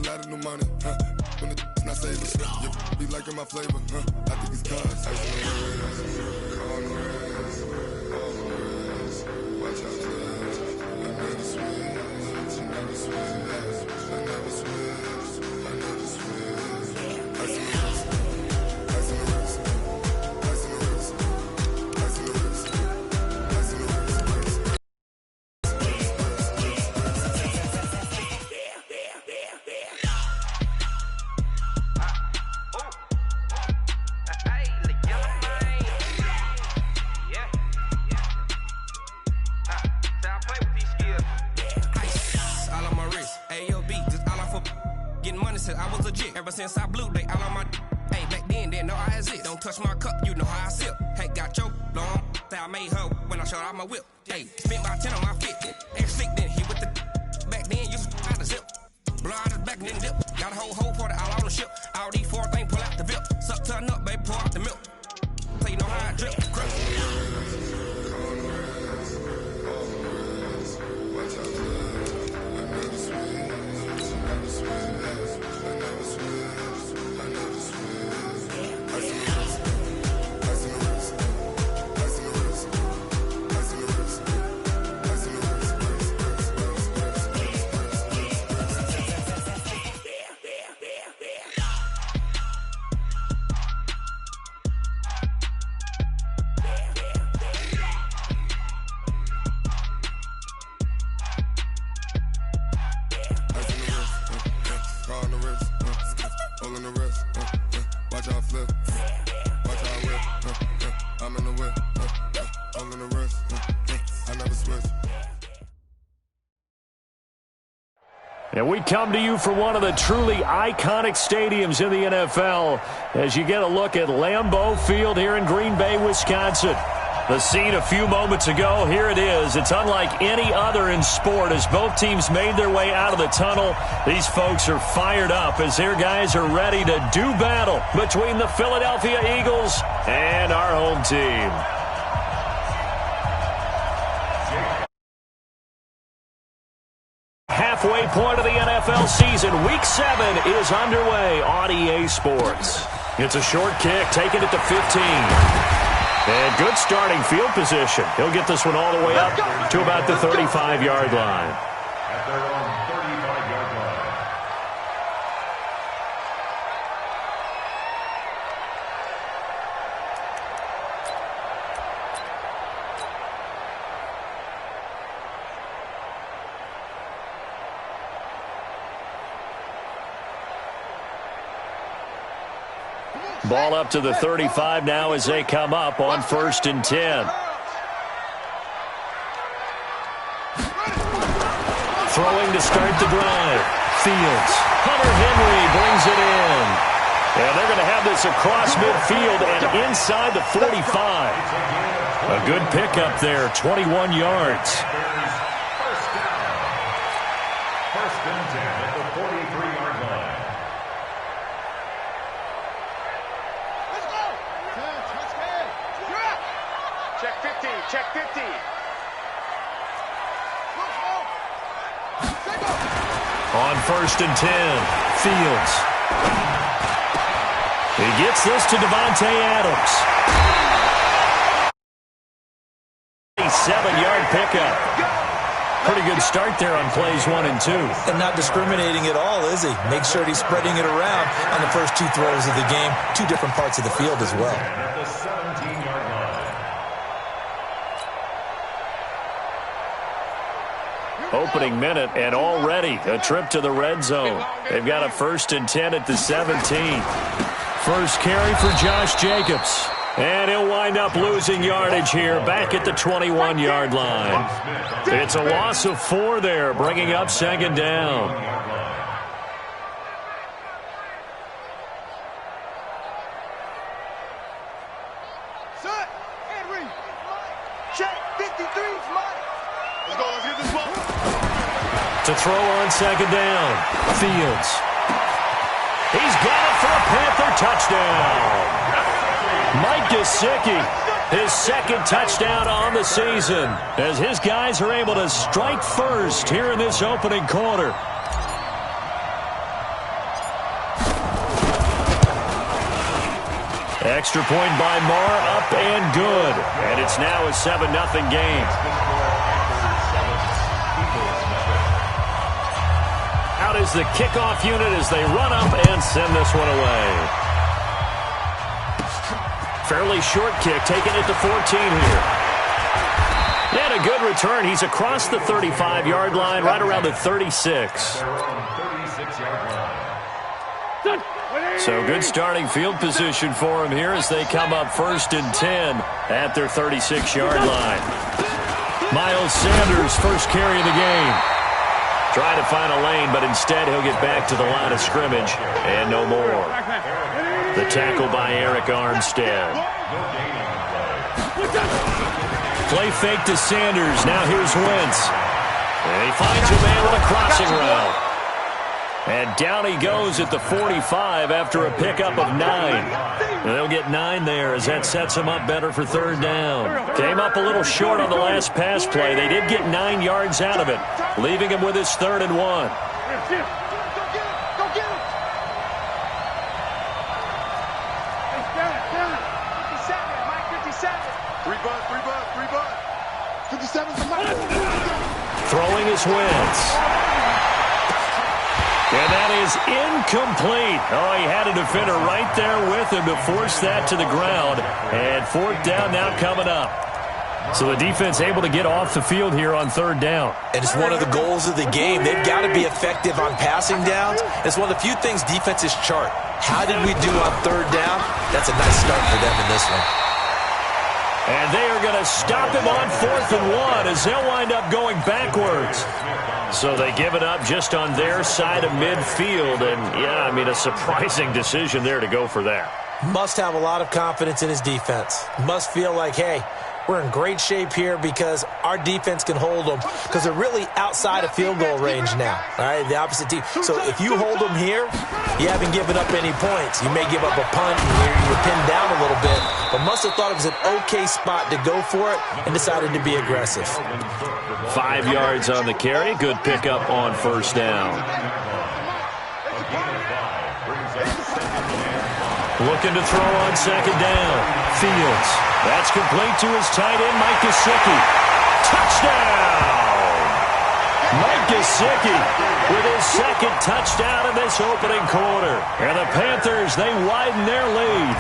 lot of new money, when it's not saving, you be liking my flavor, I think it's cause. On the rest, watch out, I never switch, I never switch, I never switch, I never switch. I see the rest, I see the rest, I see the rest, I see the rest, I see the rest. I was legit ever since I blew they all on my hey back then didn't know I exist. Don't touch my cup, you know how I sip. Hey, got your long that I made her when I showed out my whip. Hey, spent about 10 on my fit. Ex-slick then hit with the back then used to out the zip. Blow out his back and then dip. Got a whole party all on the ship. All these four things pull out the VIP. Suck turn up, baby, pour out the milk. So you know how I drip. Crush. Watch out, I never switch, I never switch. And we come to you from one of the truly iconic stadiums in the NFL as you get a look at Lambeau Field here in Green Bay, Wisconsin. The scene a few moments ago, here it is. It's unlike any other in sport as both teams made their way out of the tunnel. These folks are fired up as their guys are ready to do battle between the Philadelphia Eagles and our home team. Halfway point of the NFL season. Week 7 is underway on EA Sports. It's a short kick, taking it to 15. And good starting field position. He'll get this one all the way up to about the 35-yard line. At their own 35-yard line. Ball up to the 35 now as they come up on 1st and 10. Throwing to start the drive. Fields. Hunter Henry brings it in. And they're going to have this across midfield and inside the 45. A good pickup there, 21 yards. First down. 1st and 10 at the 43-yard line. Check 50, check 50. On 1st and 10, Fields. He gets this to Devontae Adams. 7-yard pickup. Pretty good start there on plays 1 and 2. And not discriminating at all, is he? Make sure he's spreading it around on the first 2 throws of the game. 2 different parts of the field as well. At the 17-yard line. Opening minute, and already a trip to the red zone. They've got a 1st and 10 at the 17. First carry for Josh Jacobs. And he'll wind up losing yardage here back at the 21-yard line. It's a loss of 4 there, bringing up 2nd down. To throw on 2nd down. Fields. He's got it for a Panther touchdown. Mike Gesicki, his 2nd touchdown on the season, as his guys are able to strike first here in this opening quarter. Extra point by Marr, up and good. And it's now a 7-0 game. Out is the kickoff unit as they run up and send this one away. Fairly short kick, taking it to 14 here. And a good return. He's across the 35-yard line, right around the 36. So good starting field position for him here as they come up 1st and 10 at their 36-yard line. Miles Sanders, first carry of the game. Trying to find a lane, but instead he'll get back to the line of scrimmage and no more. The tackle by Eric Armstead. Play fake to Sanders. Now here's Wentz. And he finds a man with a crossing route. And down he goes at the 45 after a pickup of 9. And they'll get 9 there as that sets him up better for 3rd down. Came up a little short on the last pass play. They did get 9 yards out of it, leaving him with his 3rd and 1. Go get him. Mike, 57. 3 butt. 57's the Mike. Throwing his Wentz. And that is incomplete. Oh, he had a defender right there with him to force that to the ground. And 4th down now coming up. So the defense able to get off the field here on 3rd down. And it's one of the goals of the game. They've got to be effective on passing downs. It's one of the few things defenses chart. How did we do on 3rd down? That's a nice start for them in this one. And they are going to stop him on 4th and 1 as they'll wind up going backwards. So they give it up just on their side of midfield. And, yeah, I mean, a surprising decision there to go for that. Must have a lot of confidence in his defense. Must feel like, hey, we're in great shape here because our defense can hold them because they're really outside of field goal range now. All right, the opposite team. So if you hold them here, you haven't given up any points. You may give up a punt and you're pinned down a little bit, but must have thought it was an okay spot to go for it and decided to be aggressive. 5 yards on the carry. Good pickup on 1st down. Looking to throw on 2nd down. Fields. That's complete to his tight end, Mike Gesicki. Touchdown! Mike Gesicki with his 2nd touchdown in this opening quarter. And the Panthers, they widen their lead.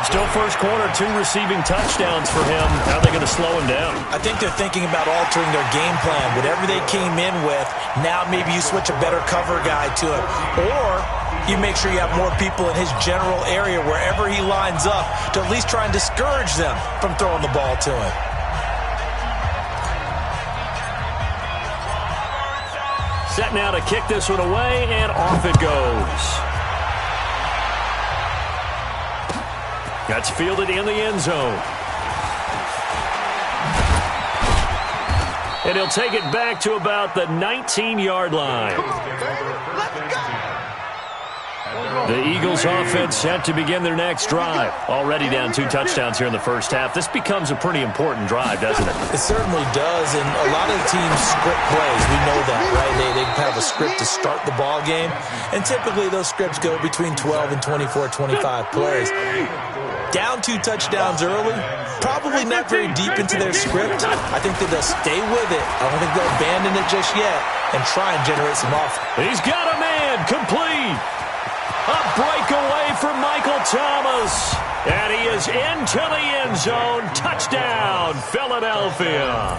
Still first quarter, 2 receiving touchdowns for him. How are they going to slow him down? I think they're thinking about altering their game plan. Whatever they came in with, now maybe you switch a better cover guy to it. Or you make sure you have more people in his general area wherever he lines up to at least try and discourage them from throwing the ball to him. Set now to kick this one away, and off it goes. That's fielded in the end zone. And he'll take it back to about the 19-yard line. The Eagles offense set to begin their next drive. Already down 2 touchdowns here in the first half. This becomes a pretty important drive, doesn't it? It certainly does, and a lot of the teams script plays. We know that, right? They have a script to start the ball game, and typically those scripts go between 12 and 24, 25 plays. Down 2 touchdowns early, probably not very deep into their script. I think that they'll stay with it. I don't think they'll abandon it just yet and try and generate some offense. He's got a man, complete. A breakaway from Michael Thomas. And he is into the end zone. Touchdown, Philadelphia.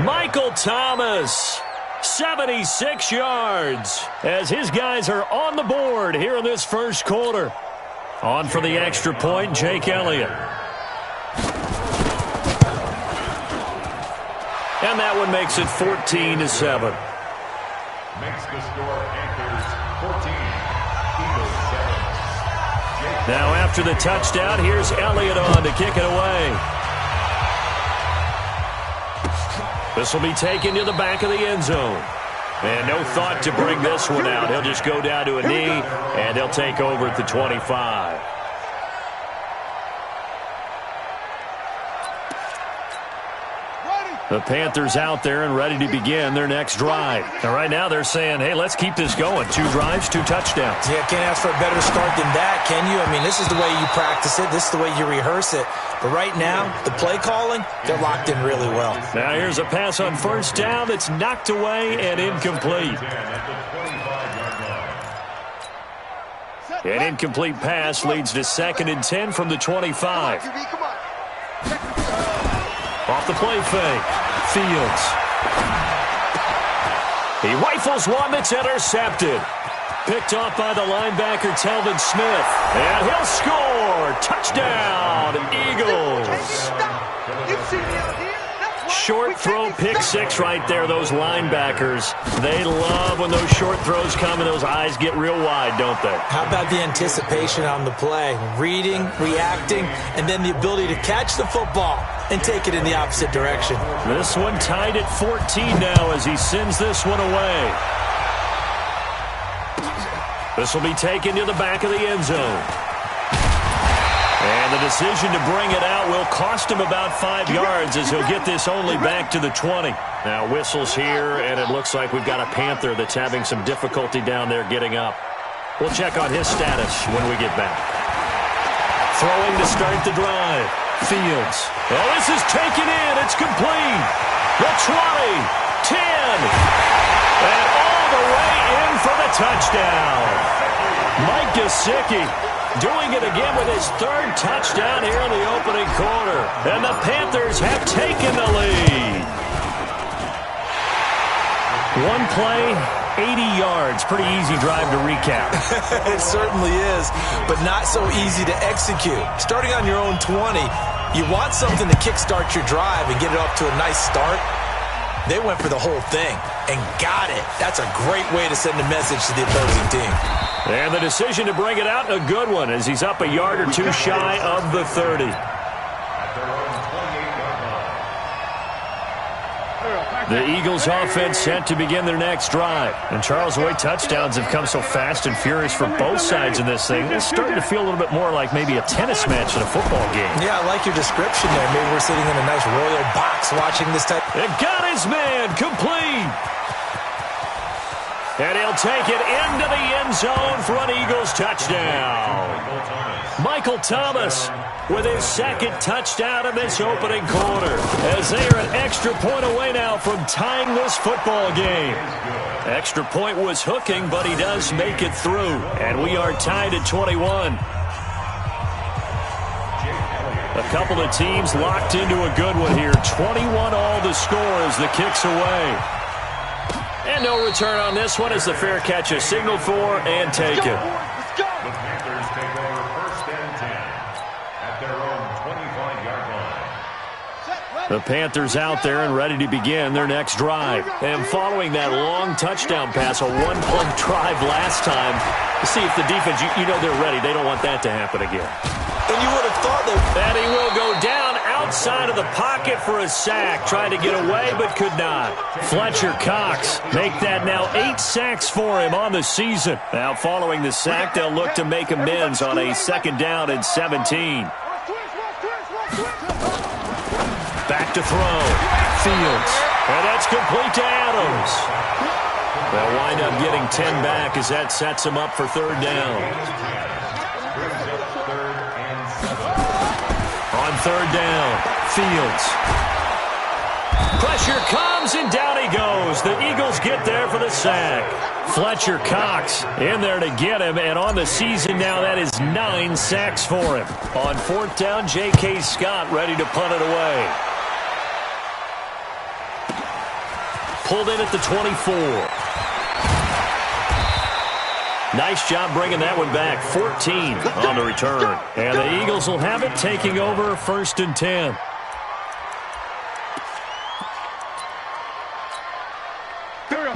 Michael Thomas, 76 yards, as his guys are on the board here in this first quarter. On for the extra point, Jake Elliott. And that one makes it 14-7. Makes the score Panthers 14. Now after the touchdown, here's Elliott on to kick it away. This will be taken to the back of the end zone. And no thought to bring this one out. He'll just go down to a knee, and he'll take over at the 25. Ready. The Panthers out there and ready to begin their next drive. And right now they're saying, hey, let's keep this going. 2 drives, 2 touchdowns. Yeah, can't ask for a better start than that, can you? I mean, this is the way you practice it. This is the way you rehearse it. But right now, the play calling, they're locked in really well. Now here's a pass on first down that's knocked away and incomplete. An incomplete pass leads to 2nd and 10 from the 25. Off the play fake. Fields. He rifles one that's intercepted. Picked off by the linebacker, Telvin Smith. And he'll score. Touchdown, Eagles. Short throw, pick 6 right there, those linebackers. They love when those short throws come and those eyes get real wide, don't they? How about the anticipation on the play? Reading, reacting, and then the ability to catch the football and take it in the opposite direction. This one tied at 14 now as he sends this one away. This will be taken to the back of the end zone. And the decision to bring it out will cost him about 5 yards as he'll get this only back to the 20. Now whistles here, and it looks like we've got a Panther that's having some difficulty down there getting up. We'll check on his status when we get back. Throwing to start the drive. Fields. Oh, this is taken in. It's complete. The 20, 10, and all the way in for the touchdown. Mike Gesicki doing it again with his 3rd touchdown here in the opening quarter. And the Panthers have taken the lead. One play, 80 yards. Pretty easy drive to recap. It certainly is, but not so easy to execute. Starting on your own 20, you want something to kickstart your drive and get it off to a nice start. They went for the whole thing and got it. That's a great way to send a message to the opposing team. And the decision to bring it out, a good one, as he's up a yard or 2 shy of the 30. The Eagles offense set to begin their next drive. And Charles, the way touchdowns have come so fast and furious for both sides in this thing, it's starting to feel a little bit more like maybe a tennis match in a football game. Yeah, I like your description there. Maybe we're sitting in a nice royal box watching this type. It got his man complete. And he'll take it into the end zone for an Eagles touchdown. Michael Thomas with his 2nd touchdown in this opening quarter, as they are an extra point away now from tying this football game. Extra point was hooking, but he does make it through. And we are tied at 21. A couple of teams locked into a good one here. 21 all the score as the kick's away. And no return on this one as the fair catch is signaled for and taken. The Panthers take over 1st and 10 at their own 25-yard line. The Panthers out there and ready to begin their next drive. And following that long touchdown pass, a 1-play drive last time, to see if the defense, you know they're ready. They don't want that to happen again. And you would have thought that he will go down outside of the pocket for a sack. Tried to get away, but could not. Fletcher Cox make that now 8 sacks for him on the season. Now following the sack, they'll look to make amends on a 2nd down and 17. Back to throw. Fields. And that's complete to Adams. They'll wind up getting 10 back as that sets them up for 3rd down. On 3rd down, Fields. Pressure comes, and down he goes. The Eagles get there for the sack. Fletcher Cox in there to get him, and on the season now, that is 9 sacks for him. On 4th down, J.K. Scott ready to punt it away. Pulled in at the 24. Nice job bringing that one back. 14 on the return. And the Eagles will have it, taking over 1st and 10.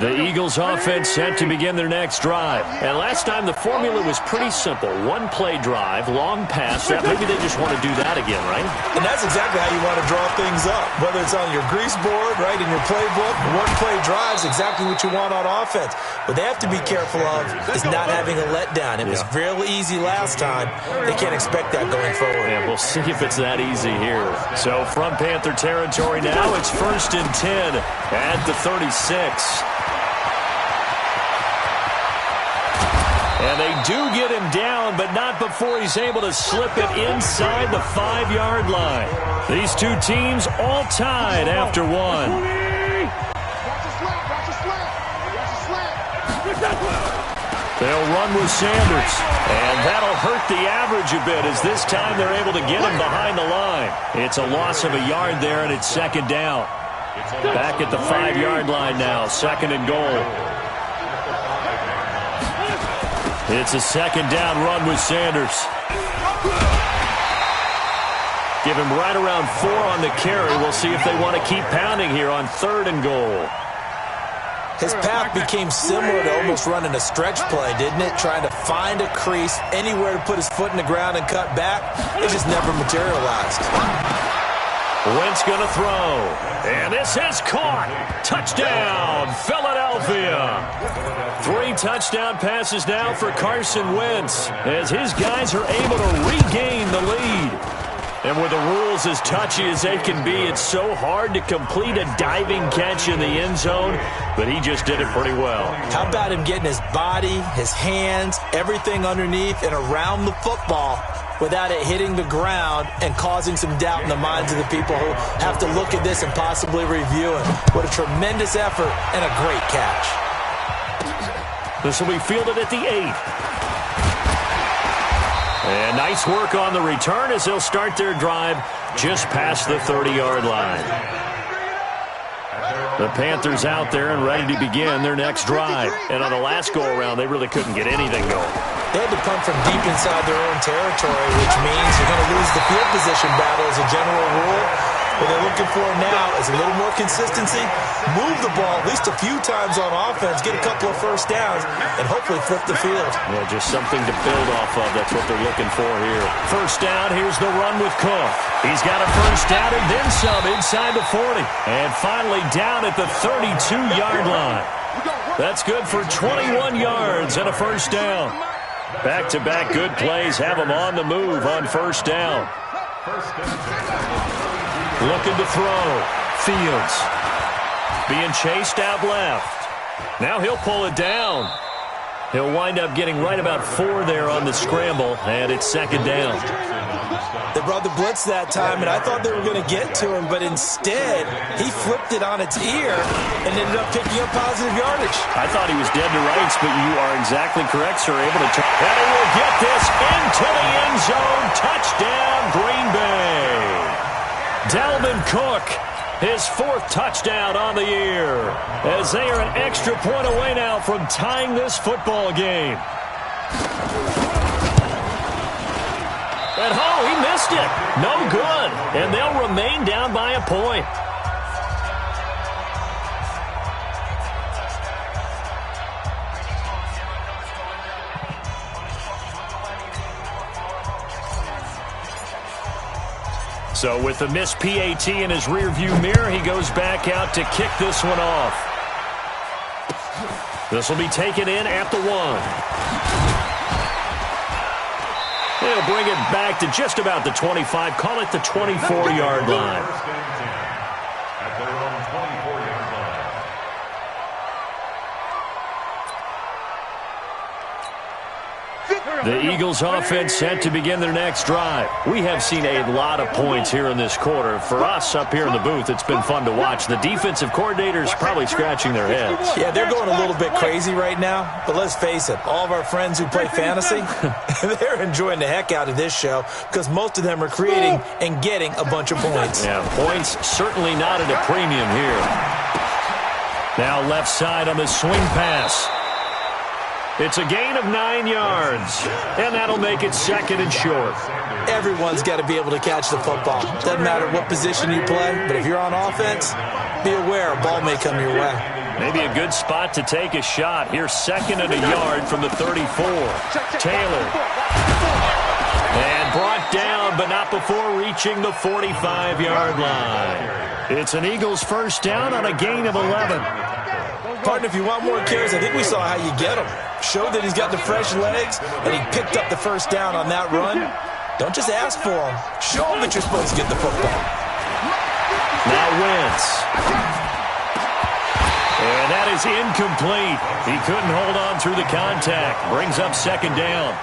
The Eagles offense set to begin their next drive. And last time the formula was pretty simple. One-play drive, long pass. Maybe they just want to do that again, right? And that's exactly how you want to draw things up. Whether it's on your grease board, right, in your playbook, one-play drive is exactly what you want on offense. What they have to be careful of is not having a letdown. It was real easy last time. They can't expect that going forward. Yeah, we'll see if it's that easy here. So from Panther territory now, it's 1st and 10 at the 36. And they do get him down, but not before he's able to slip it inside the 5-yard line. These two teams all tied after one. They'll run with Sanders, and that'll hurt the average a bit as this time they're able to get him behind the line. It's a loss of a yard there, and it's 2nd down. Back at the 5-yard line now, 2nd and goal. It's a 2nd down run with Sanders. Give him right around 4 on the carry. We'll see if they want to keep pounding here on 3rd and goal. His path became similar to almost running a stretch play, didn't it? Trying to find a crease, anywhere to put his foot in the ground and cut back. It just never materialized. Wentz going to throw. And this is caught. Touchdown, Philadelphia. 3 touchdown passes now for Carson Wentz as his guys are able to regain the lead. And with the rules as touchy as they can be, it's so hard to complete a diving catch in the end zone, but he just did it pretty well. How about him getting his body, his hands, everything underneath and around the football without it hitting the ground and causing some doubt in the minds of the people who have to look at this and possibly review it. What a tremendous effort and a great catch. This will be fielded at the 8. And nice work on the return as they'll start their drive just past the 30-yard line. The Panthers out there and ready to begin their next drive. And on the last go-around, they really couldn't get anything going. They had to punt from deep inside their own territory, which means you're going to lose the field position battle as a general rule. What they're looking for now is a little more consistency, move the ball at least a few times on offense, get a couple of first downs, and hopefully flip the field. Yeah, just something to build off of. That's what they're looking for here. First down, here's the run with Cook. He's got a first down and then some inside the 40. And finally down at the 32-yard line. That's good for 21 yards and a first down. Back-to-back good plays have them on the move on first down. Looking to throw. Fields. Being chased out left. Now he'll pull it down. He'll wind up getting right about 4 there on the scramble, and it's 2nd down. They brought the blitz that time, and I thought they were going to get to him, but instead, he flipped it on its ear and ended up picking up positive yardage. I thought he was dead to rights, but you are exactly correct, sir. Able to turn. And he will get this into the end zone. Touchdown, Green Bay. Dalvin Cook, his 4th touchdown on the year, as they are an extra point away now from tying this football game. And he missed it. No good. And they'll remain down by a point. So with the missed PAT in his rearview mirror, he goes back out to kick this one off. This will be taken in at the 1. He'll bring it back to just about the 25. Call it the 24-yard line. At their own 24-yard line. The Eagles offense set to begin their next drive. We have seen a lot of points here in this quarter. For us up here in the booth, it's been fun to watch. The defensive coordinators probably scratching their heads. Yeah, they're going a little bit crazy right now, but let's face it, all of our friends who play fantasy, they're enjoying the heck out of this show because most of them are creating and getting a bunch of points. Yeah, points certainly not at a premium here. Now left side on the swing pass. It's a gain of 9 yards, and that'll make it 2nd and short. Everyone's got to be able to catch the football. Doesn't matter what position you play, but if you're on offense, be aware a ball may come your way. Maybe a good spot to take a shot. Here's 2nd and a yard from the 34. Taylor. And brought down, but not before reaching the 45-yard line. It's an Eagles first down on a gain of 11. Partner, if you want more carries, I think we saw how you get him. Showed that he's got the fresh legs, and he picked up the first down on that run. Don't just ask for him. Show him that you're supposed to get the football. Now Wentz. And that is incomplete. He couldn't hold on through the contact. Brings up 2nd down.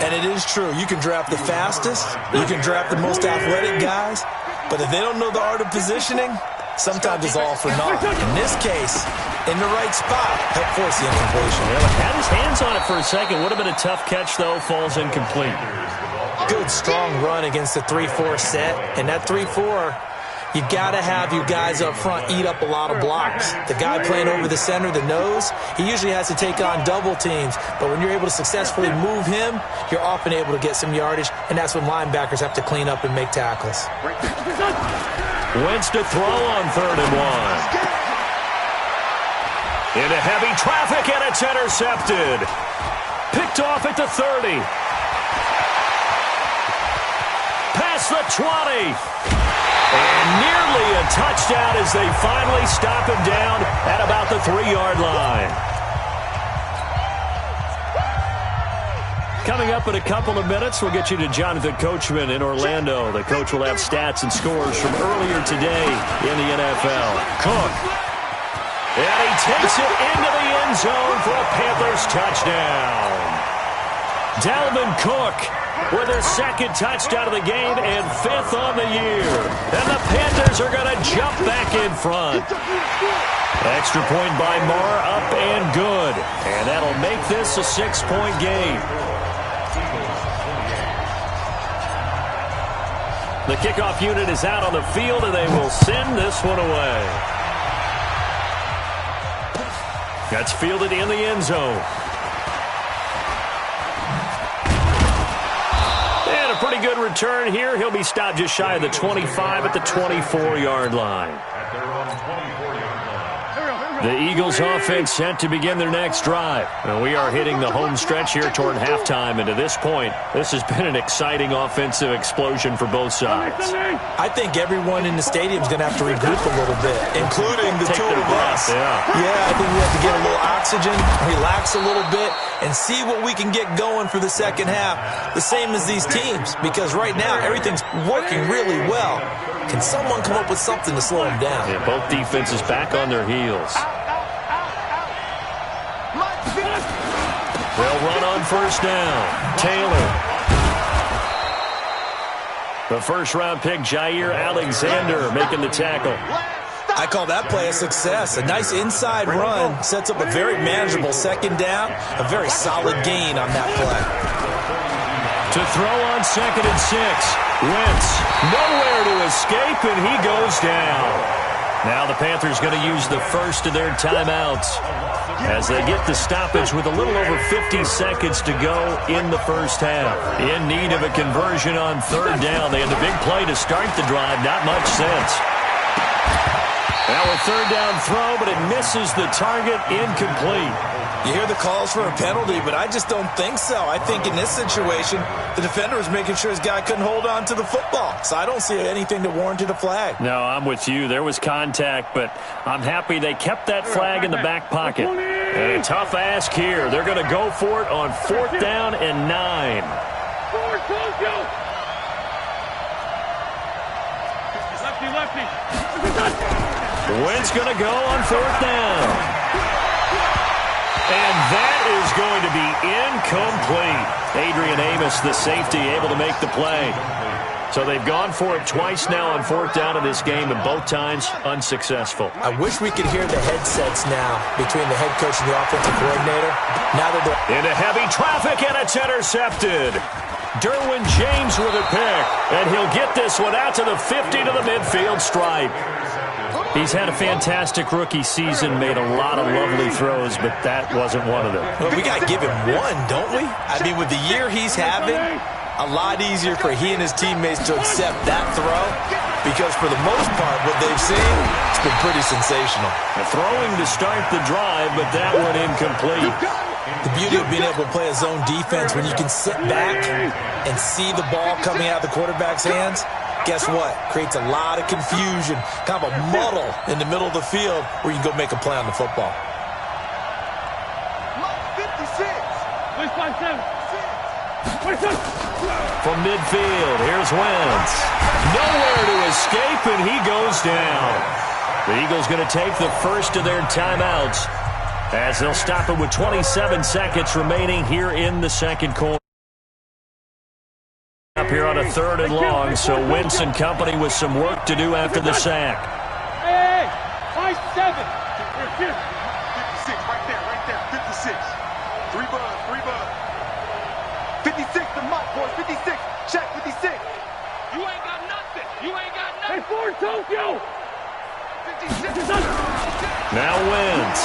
And it is true. You can draft the fastest. You can draft the most athletic guys. But if they don't know the art of positioning, sometimes it's all for naught. In this case, in the right spot, help force the incompletion. Well, had his hands on it for a second. Would have been a tough catch, though. Falls incomplete. Good, strong run against the 3-4 set. And that 3-4, you got to have you guys up front eat up a lot of blocks. The guy playing over the center, the nose, he usually has to take on double teams. But when you're able to successfully move him, you're often able to get some yardage, and that's when linebackers have to clean up and make tackles. Wentz to throw on 3rd and 1. Into heavy traffic, and it's intercepted. Picked off at the 30. Past the 20. And nearly a touchdown as they finally stop him down at about the 3-yard line. Coming up in a couple of minutes, we'll get you to Jonathan Coachman in Orlando. The coach will have stats and scores from earlier today in the NFL. Cook. And he takes it into the end zone for a Panthers touchdown. Dalvin Cook with their 2nd touchdown of the game and 5th on the year. And the Panthers are going to jump back in front. Extra point by Marr, up and good. And that'll make this a 6-point game. The kickoff unit is out on the field, and they will send this one away. That's fielded in the end zone. And a pretty good return here. He'll be stopped just shy of the 25 at the 24-yard line. The Eagles offense set to begin their next drive. And we are hitting the home stretch here toward halftime. And to this point, this has been an exciting offensive explosion for both sides. I think everyone in the stadium is going to have to regroup a little bit, including the two of us. Yeah, I think we have to get a little oxygen, relax a little bit, and see what we can get going for the second half, the same as these teams. Because right now, everything's working really well. Can someone come up with something to slow them down? Yeah, both defenses back on their heels. They'll run on first down. Taylor. The first-round pick, Jair Alexander, making the tackle. I call that play a success. A nice inside run sets up a very manageable 2nd down. A very solid gain on that play. To throw on 2nd and 6. Wentz, nowhere to escape, and he goes down. Now the Panthers going to use the first of their timeouts as they get the stoppage with a little over 50 seconds to go in the first half. In need of a conversion on 3rd down. They had the big play to start the drive. Not much sense. Now a 3rd down throw, but it misses the target. Incomplete. You hear the calls for a penalty, but I just don't think so. I think in this situation, the defender was making sure his guy couldn't hold on to the football. So I don't see anything that warranted a flag. No, I'm with you. There was contact, but I'm happy they kept that flag in the back pocket. And a tough ask here. They're going to go for it on 4th down and 9. Lefty. Wentz going to go on 4th down. And that is going to be incomplete. Adrian Amos, the safety, able to make the play. So they've gone for it twice now on 4th down in this game, and both times unsuccessful. I wish we could hear the headsets now between the head coach and the offensive coordinator. Now that they're into heavy traffic, and it's intercepted. Derwin James with a pick, and he'll get this one out to the 50 to the midfield stripe. He's had a fantastic rookie season, made a lot of lovely throws, but that wasn't one of them. Well, we got to give him one, don't we? I mean, with the year he's having, a lot easier for he and his teammates to accept that throw because for the most part, what they've seen, been pretty sensational. Throwing to start the drive, but that one incomplete. The beauty of being able to play a zone defense when you can sit back and see the ball coming out of the quarterback's hands, guess what? Creates a lot of confusion, kind of a muddle in the middle of the field where you can go make a play on the football. 56. From midfield, here's Wentz. Nowhere to escape, and he goes down. The Eagles going to take the first of their timeouts as they'll stop it with 27 seconds remaining here in the second quarter. Up here on a 3rd and long, so Wentz and company with some work to do after the sack. Hey, 5-7. 56, right there, 56. 3 bud. 56, the mark, boys, 56. Check, 56. You ain't got nothing. Hey, Ford Tokyo. 56. Now Wentz.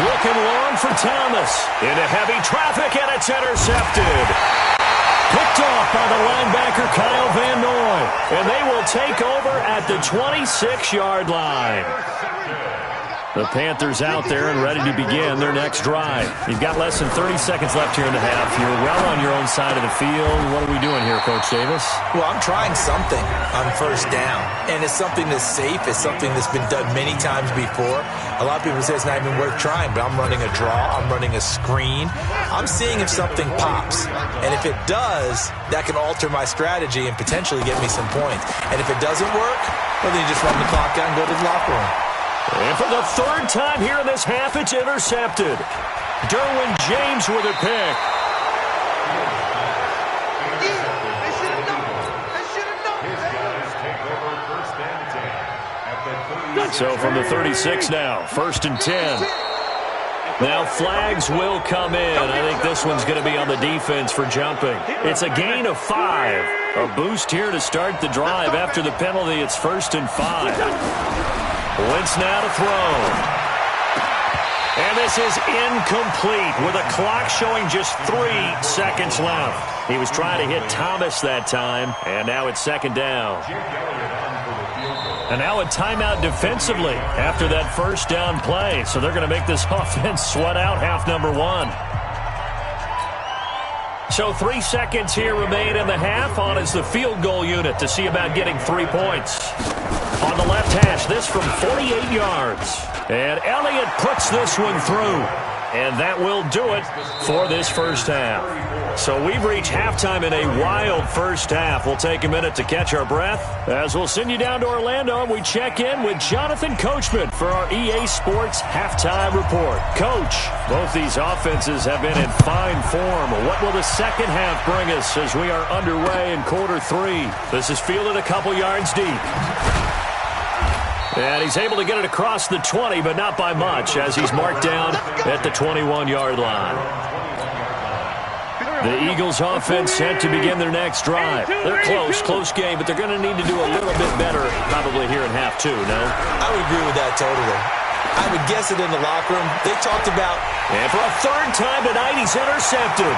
Looking long for Thomas. Into heavy traffic, and it's intercepted. Picked off by the linebacker Kyle Van Noy. And they will take over at the 26-yard line. The Panthers out there and ready to begin their next drive. You've got less than 30 seconds left here in the half. You're well on your own side of the field. What are we doing here, Coach Davis? Well, I'm trying something on first down, and it's something that's safe. It's something that's been done many times before. A lot of people say it's not even worth trying, but I'm running a draw. I'm running a screen. I'm seeing if something pops, and if it does, that can alter my strategy and potentially get me some points. And if it doesn't work, well, then you just run the clock out and go to the locker room. And for the 3rd time here in this half, it's intercepted. Derwin James with a pick. So from the 36 now, 1st and 10. Now flags will come in. I think this one's going to be on the defense for jumping. It's a gain of 5. A boost here to start the drive. After the penalty, it's 1st and 5. Wentz now to throw. And this is incomplete with a clock showing just 3 seconds left. He was trying to hit Thomas that time, and now it's 2nd down. And now a timeout defensively after that 1st down play. So they're going to make this offense sweat out half number 1. So 3 seconds here remain in the half. On is the field goal unit to see about getting 3 points. On the left hash, this from 48 yards. And Elliott puts this one through. And that will do it for this first half. So we've reached halftime in a wild first half. We'll take a minute to catch our breath as we'll send you down to Orlando and we check in with Jonathan Coachman for our EA Sports Halftime Report. Coach, both these offenses have been in fine form. What will the second half bring us as we are underway in quarter 3? This is fielded a couple yards deep. And he's able to get it across the 20, but not by much, as he's marked down at the 21-yard line. The Eagles offense set to begin their next drive. They're close game, but they're going to need to do a little bit better probably here in half 2, no? I would agree with that totally. I would guess it in the locker room. They talked about... And for a 3rd time tonight, he's intercepted.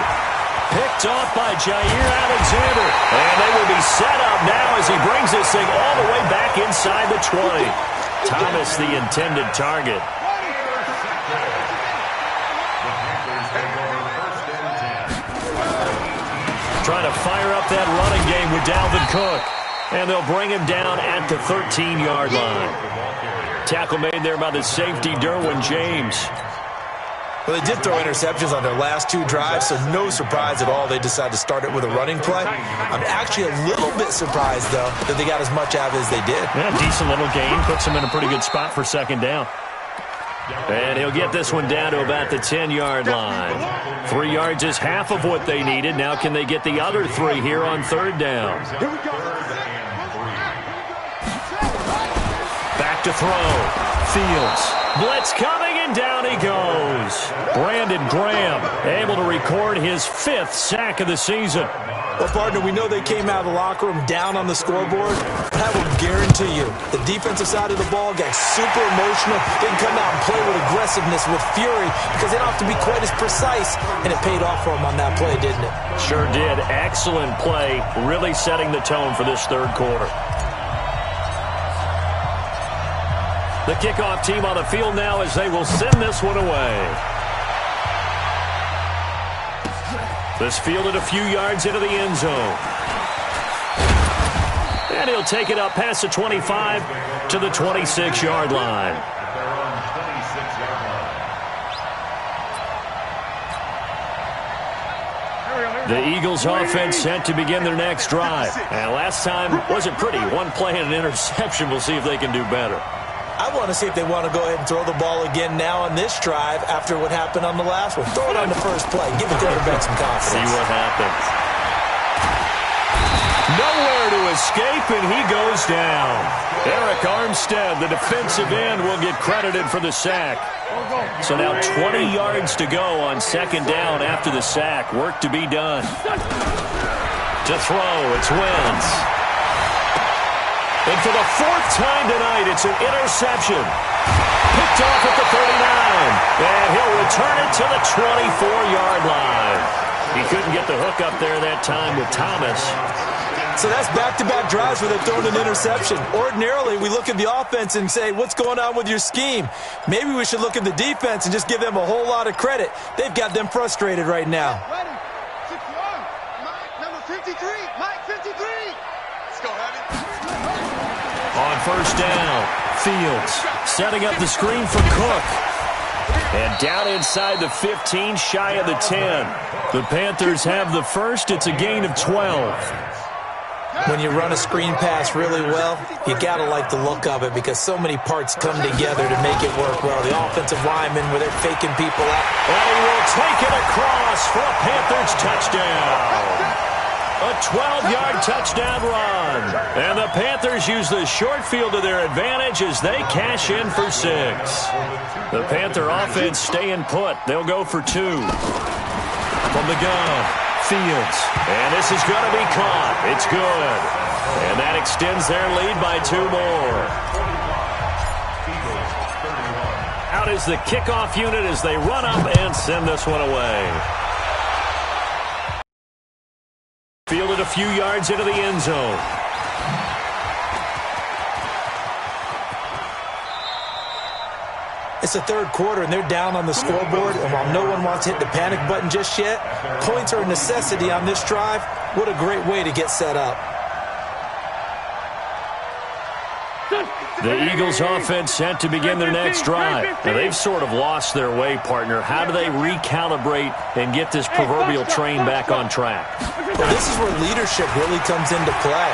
Picked off by Jair Alexander. And they will be set up now as he brings this thing all the way back inside the 20. Thomas, the intended target. Trying to fire up that running game with Dalvin Cook. And they'll bring him down at the 13-yard line. Tackle made there by the safety, Derwin James. Well, they did throw interceptions on their last 2 drives, so no surprise at all they decided to start it with a running play. I'm actually a little bit surprised, though, that they got as much out of it as they did. Yeah, decent little gain. Puts them in a pretty good spot for 2nd down. And he'll get this one down to about the 10-yard line. 3 yards is half of what they needed. Now can they get the other 3 here on 3rd down? Back to throw. Fields. Blitz coming, and down he goes. Brandon Graham able to record his 5th sack of the season. Well, partner, we know they came out of the locker room down on the scoreboard, but I will guarantee you the defensive side of the ball got super emotional. They can come out and play with aggressiveness, with fury, because they don't have to be quite as precise, and it paid off for them on that play, didn't it? Sure did. Excellent play, really setting the tone for this 3rd quarter. The kickoff team on the field now as they will send this one away. This fielded a few yards into the end zone. And he'll take it up past the 25 to the 26-yard line. The Eagles offense set to begin their next drive. And last time wasn't pretty. One play and an interception. We'll see if they can do better. I want to see if they want to go ahead and throw the ball again now on this drive after what happened on the last one. Throw it on the first play. Give the quarterback some confidence. See what happens. Nowhere to escape, and he goes down. Eric Armstead, the defensive end, will get credited for the sack. So now 20 yards to go on second down after the sack. Work to be done. To throw, it's Wentz. And for the fourth time tonight, it's an interception. Picked off at the 39. And he'll return it to the 24-yard line. He couldn't get the hook up there that time with Thomas. So that's back-to-back drives where they've thrown an interception. Ordinarily, we look at the offense and say, what's going on with your scheme? Maybe we should look at the defense and just give them a whole lot of credit. They've got them frustrated right now. Ready. 61. Mike, number 53. Mike, 53. Let's go, Heavy. On first down, Fields setting up the screen for Cook. And down inside the 15, shy of the 10. The Panthers have the first. It's a gain of 12. When you run a screen pass really well, you got to like the look of it because so many parts come together to make it work well. The offensive linemen, where they're faking people out. And he will take it across for a Panthers touchdown. A 12-yard touchdown run. And the Panthers use the short field to their advantage as they cash in for 6. The Panther offense staying put. They'll go for 2. From the gun, Fields. And this is going to be caught. It's good. And that extends their lead by 2 more. Out is the kickoff unit as they run up and send this one away. Fielded a few yards into the end zone. It's the third quarter, and they're down on the scoreboard. And while no one wants to hit the panic button just yet, points are a necessity on this drive. What a great way to get set up. The Eagles offense set to begin their next drive. Now, they've sort of lost their way, partner. How do they recalibrate and get this proverbial train back on track? Well, this is where leadership really comes into play.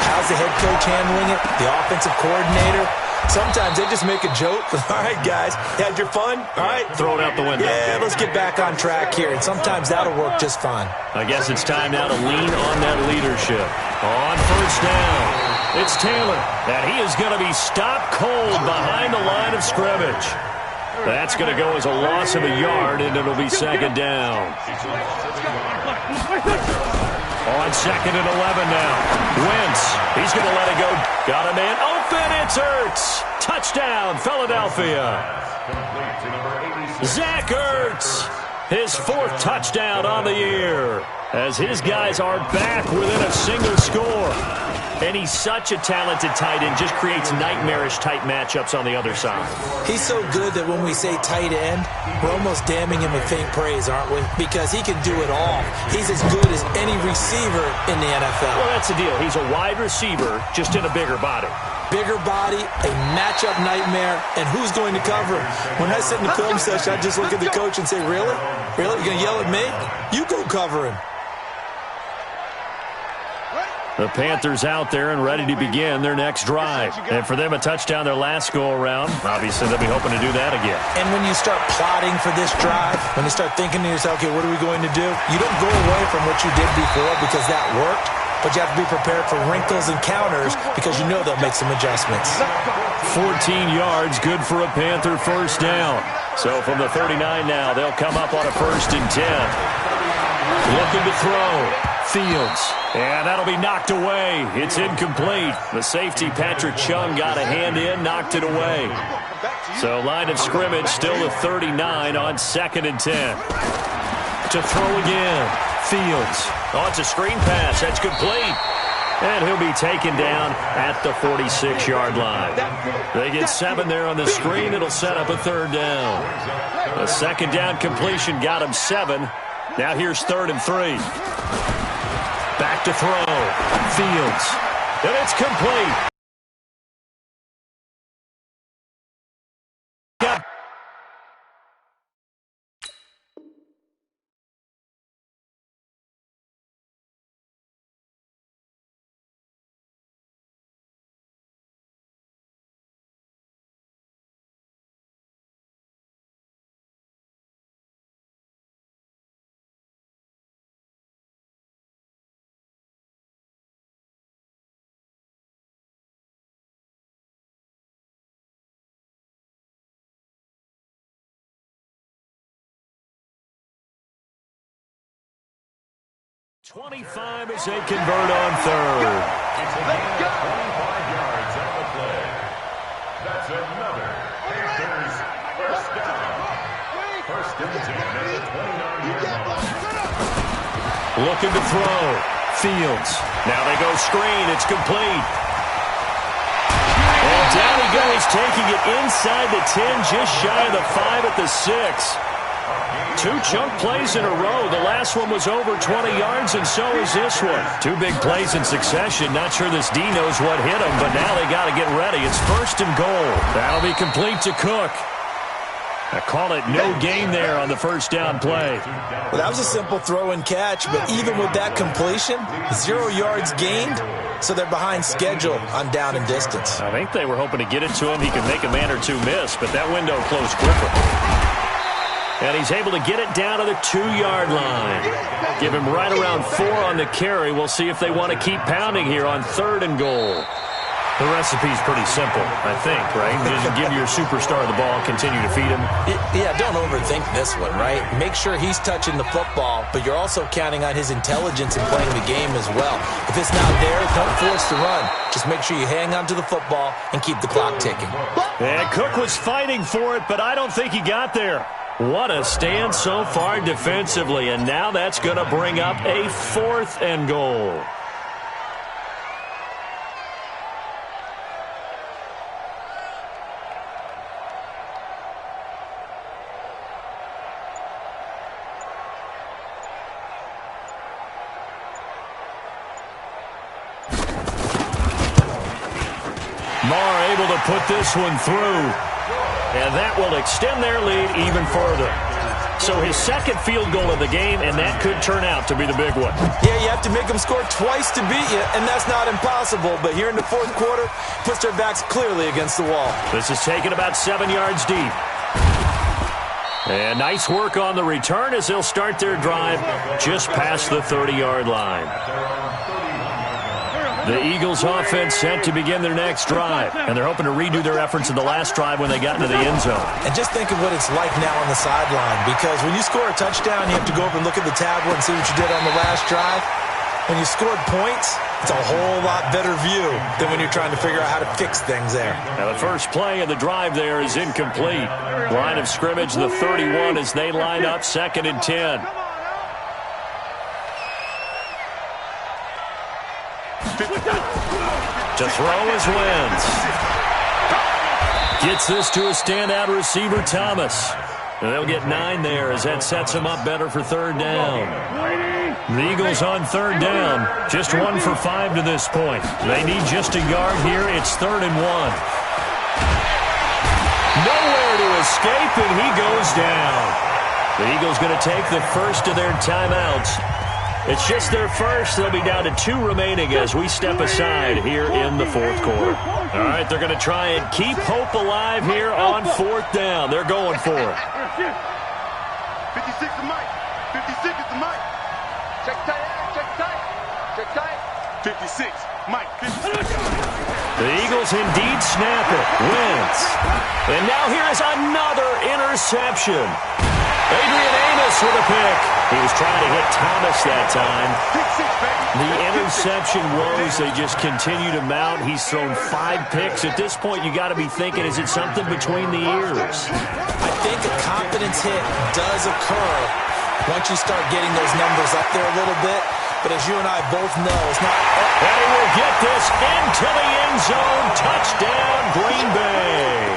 How's the head coach handling it? The offensive coordinator? Sometimes they just make a joke. All right, guys, had your fun? All right. Throw it out the window. Yeah, let's get back on track here. And sometimes that'll work just fine. I guess it's time now to lean on that leadership. On first down, it's Taylor. And he is going to be stopped cold behind the line of scrimmage. That's going to go as a loss of a yard, and it'll be second down. On second and 11 now. Wentz, he's going to let it go. Got a man open, it's Ertz. Touchdown, Philadelphia. Zach Ertz, his 4th touchdown on the year, as his guys are back within a single score. And he's such a talented tight end, just creates nightmarish-type matchups on the other side. He's so good that when we say tight end, we're almost damning him with faint praise, aren't we? Because he can do it all. He's as good as any receiver in the NFL. Well, that's the deal. He's a wide receiver, just in a bigger body. Bigger body, a matchup nightmare, and who's going to cover him? When I sit in the film session, I just look at the coach and say, really? Really? You're going to yell at me? You go cover him. The Panthers out there and ready to begin their next drive. And for them, a touchdown their last go-around. Obviously, they'll be hoping to do that again. And when you start plotting for this drive, when you start thinking to yourself, okay, what are we going to do? You don't go away from what you did before because that worked, but you have to be prepared for wrinkles and counters because you know they'll make some adjustments. 14 yards, good for a Panther first down. So from the 39 now, they'll come up on a 1st and 10. Looking to throw. Fields. And that'll be knocked away. It's incomplete. The safety, Patrick Chung, got a hand in, knocked it away. So line of scrimmage still the 39 on 2nd and 10. To throw again. Fields. Oh, it's a screen pass. That's complete. And he'll be taken down at the 46-yard line. They get 7 there on the screen. It'll set up a third down. A second down completion got him 7. Now here's 3rd and 3. Back to throw. Fields. And it's complete. .25 as they convert on 3rd. It's a gain of 25 yards on the play. That's another Panthers first down. First and 10 at the 29-yard line. Looking to throw. Fields. Now they go screen. It's complete. And down he goes, taking it inside the 10, just shy of the 5 at the 6. 2 chunk plays in a row. The last one was over 20 yards, and so is this one. 2 big plays in succession. Not sure this D knows what hit him, but now they got to get ready. It's 1st and goal. That'll be complete to Cook. I call it no gain there on the first down play. Well, that was a simple throw and catch, but even with that completion, 0 yards gained, so they're behind schedule on down and distance. I think they were hoping to get it to him. He could make a man or 2 miss, but that window closed quicker. And he's able to get it down to the 2-yard line. Give him right around 4 on the carry. We'll see if they want to keep pounding here on 3rd and goal. The recipe's pretty simple, I think, right? Just give your superstar the ball, continue to feed him. Yeah, don't overthink this one, right? Make sure he's touching the football, but you're also counting on his intelligence in playing the game as well. If it's not there, don't force the run. Just make sure you hang on to the football and keep the clock ticking. And Cook was fighting for it, but I don't think he got there. What a stand so far defensively, and now that's going to bring up a 4th and goal. Marr able to put this one through. And that will extend their lead even further. So his 2nd field goal of the game, and that could turn out to be the big one. Yeah, you have to make them score twice to beat you, and that's not impossible. But here in the 4th quarter, puts their backs clearly against the wall. This is taken about 7 yards deep. And nice work on the return as they'll start their drive just past the 30-yard line. The Eagles offense set to begin their next drive, and they're hoping to redo their efforts in the last drive when they got into the end zone. And just think of what it's like now on the sideline, because when you score a touchdown, you have to go over and look at the tablet and see what you did on the last drive. When you scored points, it's a whole lot better view than when you're trying to figure out how to fix things there. Now the first play of the drive there is incomplete. Line of scrimmage, the 31 as they line up 2nd and 10. To throw is Wentz. Gets this to a standout receiver, Thomas. And they'll get 9 there as that sets them up better for 3rd down. The Eagles on 3rd down, just 1 for 5 to this point. They need just a yard here. It's 3rd and 1. Nowhere to escape, and he goes down. The Eagles going to take the first of their timeouts. It's just their first. They'll be down to 2 remaining as we step aside here in the 4th quarter. All right, they're going to try and keep hope alive here on 4th down. They're going for it. 56 is Mike. 56 is the Mike. Check tight. Check tight. Check tight. 56. Mike. 56. The Eagles indeed snap it. Wentz. And now here is another interception. Adrian Amos with a pick. He was trying to hit Thomas that time. The interception woes, they just continue to mount. He's thrown 5 picks. At this point, you got to be thinking, is it something between the ears? I think a confidence hit does occur once you start getting those numbers up there a little bit. But as you and I both know, it's not... And he will get this into the end zone. Touchdown, Green Bay.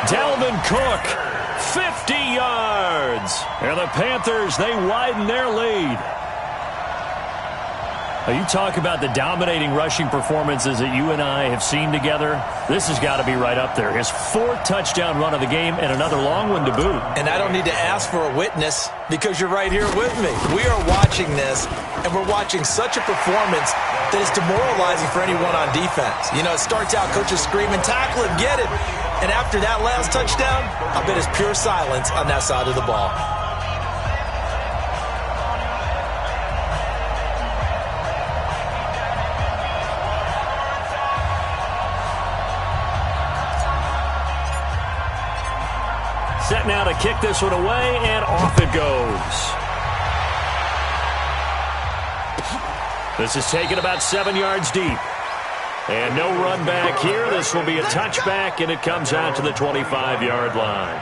Dalvin Cook, 50 yards. And the Panthers, they widen their lead. Now, you talk about the dominating rushing performances that you and I have seen together. This has got to be right up there. His 4th touchdown run of the game and another long one to boot. And I don't need to ask for a witness because you're right here with me. We are watching this, and we're watching such a performance that is demoralizing for anyone on defense. You know, it starts out coaches screaming, tackle him, get it. And after that last touchdown, I bet it's pure silence on that side of the ball. Set now to kick this one away, and off it goes. This is taken about 7 yards deep. And no run back here. This will be a touchback, and it comes out to the 25-yard line.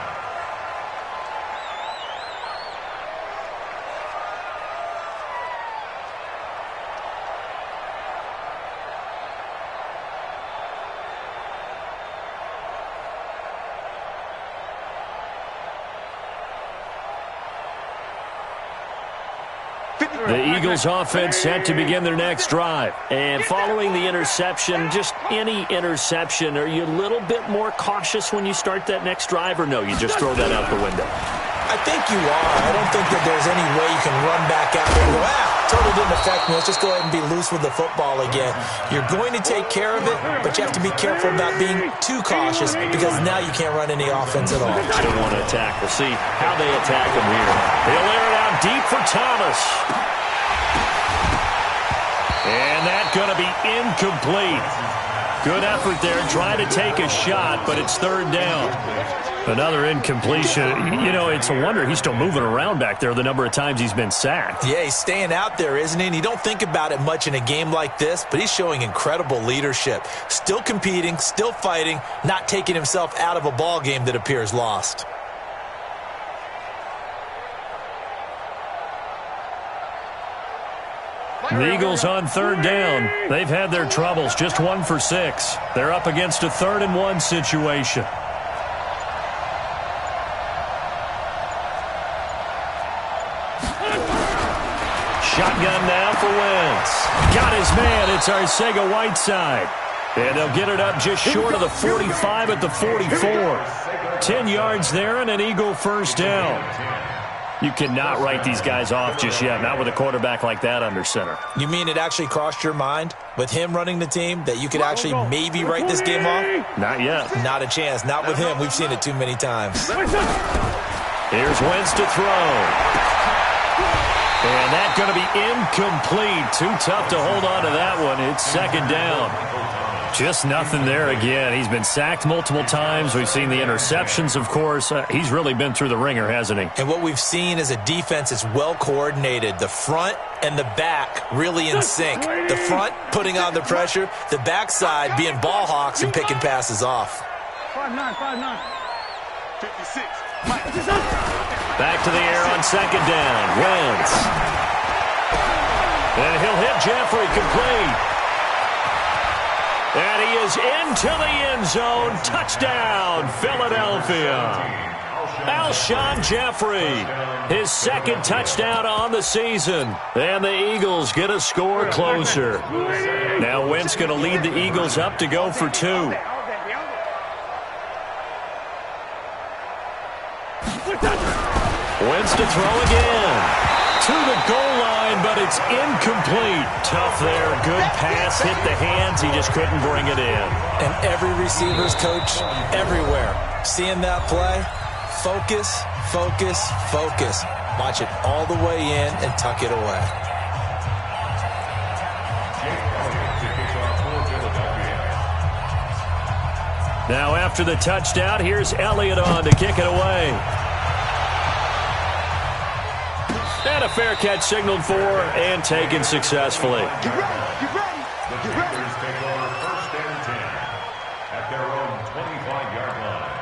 The Eagles offense set to begin their next drive. And following the interception, just any interception, are you a little bit more cautious when you start that next drive, or no, you just throw that out the window? I think you are. I don't think that there's any way you can run back out there and go, totally didn't affect me. Let's just go ahead and be loose with the football again. You're going to take care of it, but you have to be careful about being too cautious because now you can't run any offense at all. Still want to attack. We'll see how they attack him here. They'll air it out deep for Thomas. And that's going to be incomplete. Good effort there, trying to take a shot, but it's 3rd down. Another incompletion. You know, it's a wonder he's still moving around back there the number of times he's been sacked. Yeah, he's staying out there, isn't he? And you don't think about it much in a game like this, but he's showing incredible leadership. Still competing, still fighting, not taking himself out of a ball game that appears lost. The Eagles on 3rd down. They've had their troubles, just 1 for 6. They're up against a 3rd and 1 situation. Shotgun now for Wentz. Got his man. It's Arcega-Whiteside. And they'll get it up just short of the 45 at the 44. 10 yards there and an Eagle 1st down. You cannot write these guys off just yet, not with a quarterback like that under center. You mean it actually crossed your mind with him running the team that you could actually maybe write this game off? Not yet. Not a chance. Not with him. We've seen it too many times. Here's Wentz to throw. And that's going to be incomplete. Too tough to hold on to that one. It's 2nd down. Just nothing there again. He's been sacked multiple times. We've seen the interceptions, of course. He's really been through the ringer, hasn't he? And what we've seen is a defense that's well coordinated. The front and the back really in sync. The front putting on the pressure. The backside being ball hawks and picking passes off. 5'9", 56. Back to the air on 2nd down. Wentz. And he'll hit Jeffrey complete. And he is into the end zone. Touchdown, Philadelphia. Alshon Jeffrey, his 2nd touchdown on the season. And the Eagles get a score closer. Now Wentz going to lead the Eagles up to go for 2. Wentz to throw again. To the goal line, but it's incomplete. Tough there. Good pass. Hit the hands. He just couldn't bring it in. And every receiver's coach everywhere. Seeing that play, focus, focus, focus. Watch it all the way in and tuck it away. Now after the touchdown, here's Elliott on to kick it away. And a fair catch signaled for and taken successfully. Get ready, get ready, get ready. Panthers take over 1st and 10 at their own 25-yard line.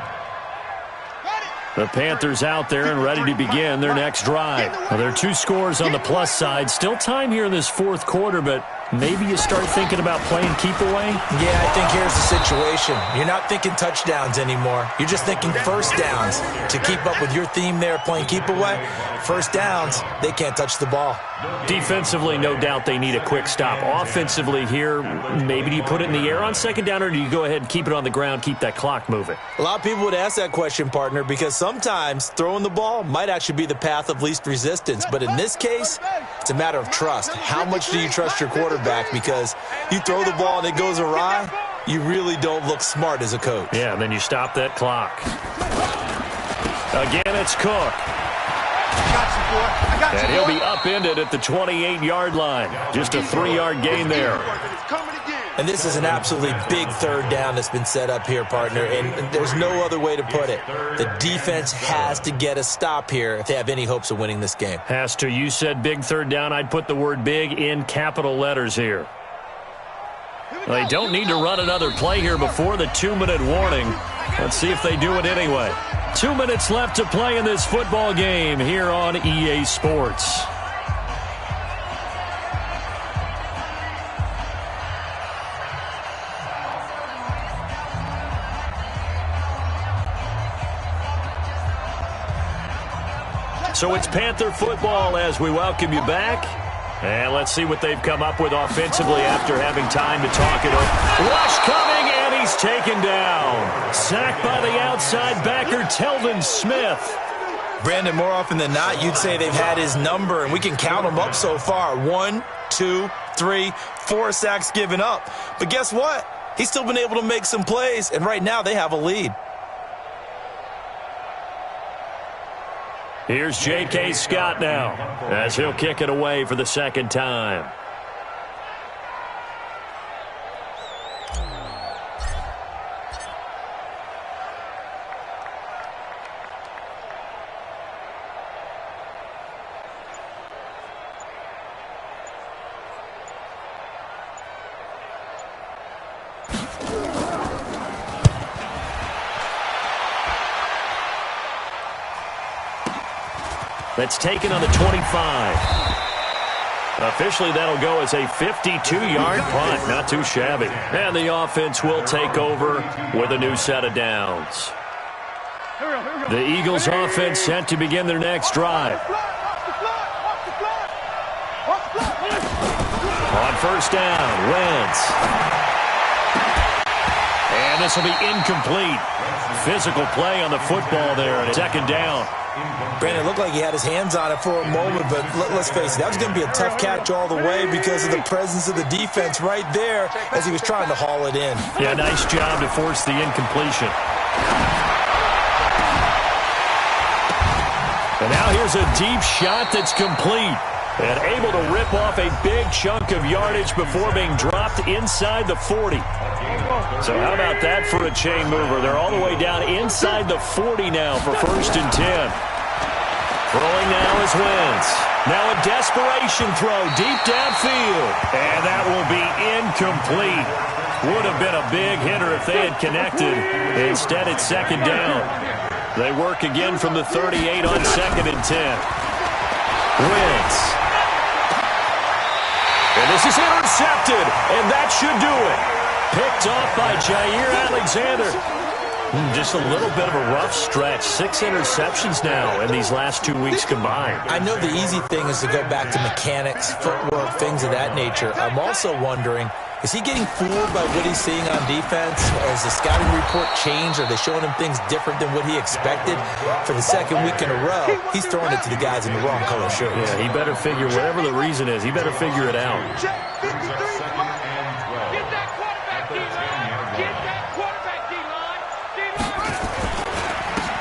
The Panthers out there and ready to begin their next drive. Well, there are 2 scores on the plus side. Still time here in this fourth quarter, but maybe you start thinking about playing keep away? Yeah, I think here's the situation. You're not thinking touchdowns anymore. You're just thinking first downs. To keep up with your theme there, playing keep away, first downs, they can't touch the ball. Defensively, no doubt they need a quick stop. Offensively here, maybe do you put it in the air on second down, or do you go ahead and keep it on the ground, keep that clock moving? A lot of people would ask that question, partner, because sometimes throwing the ball might actually be the path of least resistance. But in this case, it's a matter of trust. How much do you trust your quarterback? Because you throw the ball and it goes awry, you really don't look smart as a coach. Yeah, and then you stop that clock. Again, it's Cook. And he'll be upended at the 28-yard line. Just a 3-yard gain there. And this is an absolutely big third down that's been set up here, partner, and there's no other way to put it. The defense has to get a stop here if they have any hopes of winning this game. Has to. You said big third down. I'd put the word big in capital letters here. They don't need to run another play here before the 2-minute warning. Let's see if they do it anyway. 2 minutes left to play in this football game here on EA Sports. So it's Panther football as we welcome you back. And let's see what they've come up with offensively after having time to talk it over. Rush coming, and he's taken down. Sacked by the outside backer, Telvin Smith. Brandon, more often than not, you'd say they've had his number, and we can count them up so far. 1, 2, 3, 4 sacks given up. But guess what? He's still been able to make some plays, and right now they have a lead. Here's J.K. Scott now as he'll kick it away for the second time. That's taken on the 25. Officially, that'll go as a 52-yard punt. Not too shabby. And the offense will take over with a new set of downs. The Eagles offense set to begin their next drive. On first down, Wentz. And this will be incomplete. Physical play on the football there at second down. Brandon, it looked like he had his hands on it for a moment, but let's face it, that was going to be a tough catch all the way because of the presence of the defense right there as he was trying to haul it in. Yeah, nice job to force the incompletion. And now here's a deep shot that's complete. And able to rip off a big chunk of yardage before being dropped inside the 40. So how about that for a chain mover? They're all the way down inside the 40 now for 1st and 10. Throwing now is Wentz. Now a desperation throw deep downfield. And that will be incomplete. Would have been a big hitter if they had connected. Instead, it's second down. They work again from the 38 on 2nd and 10. Wentz. And this is intercepted, and that should do it. Picked off by Jair Alexander. Just a little bit of a rough stretch. 6 interceptions now in these last 2 weeks combined. I know the easy thing is to go back to mechanics, footwork, things of that nature. I'm also wondering, is he getting fooled by what he's seeing on defense? Has the scouting report changed? Are they showing him things different than what he expected? For the second week in a row, he's throwing it to the guys in the wrong color shirts. Yeah, he better figure, whatever the reason is, he better figure it out.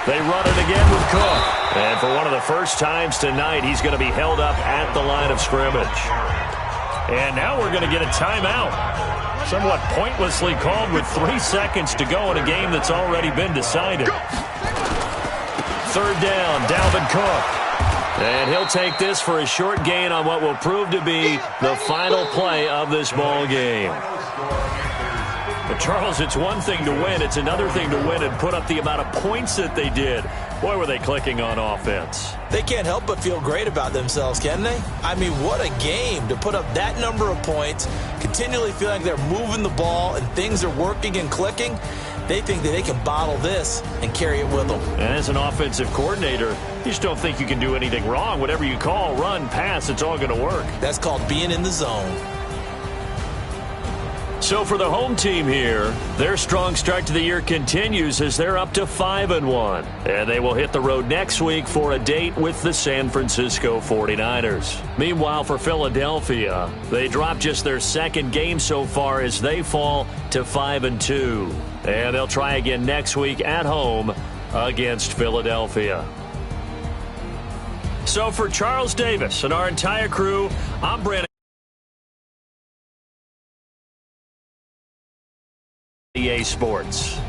They run it again with Cook. And for one of the first times tonight, he's going to be held up at the line of scrimmage. And now we're going to get a timeout. Somewhat pointlessly called with 3 seconds to go in a game that's already been decided. Third down, Dalvin Cook. And he'll take this for a short gain on what will prove to be the final play of this ball game. But Charles, it's one thing to win. It's another thing to win and put up the amount of points that they did. Boy, were they clicking on offense. They can't help but feel great about themselves, can they? I mean, what a game to put up that number of points, continually feeling like they're moving the ball and things are working and clicking. They think that they can bottle this and carry it with them. And as an offensive coordinator, you just don't think you can do anything wrong. Whatever you call, run, pass, it's all going to work. That's called being in the zone. So for the home team here, their strong start to the year continues as they're up to 5-1. And they will hit the road next week for a date with the San Francisco 49ers. Meanwhile, for Philadelphia, they dropped just their second game so far as they fall to 5-2. And they'll try again next week at home against Philadelphia. So for Charles Davis and our entire crew, I'm Brandon. EA Sports.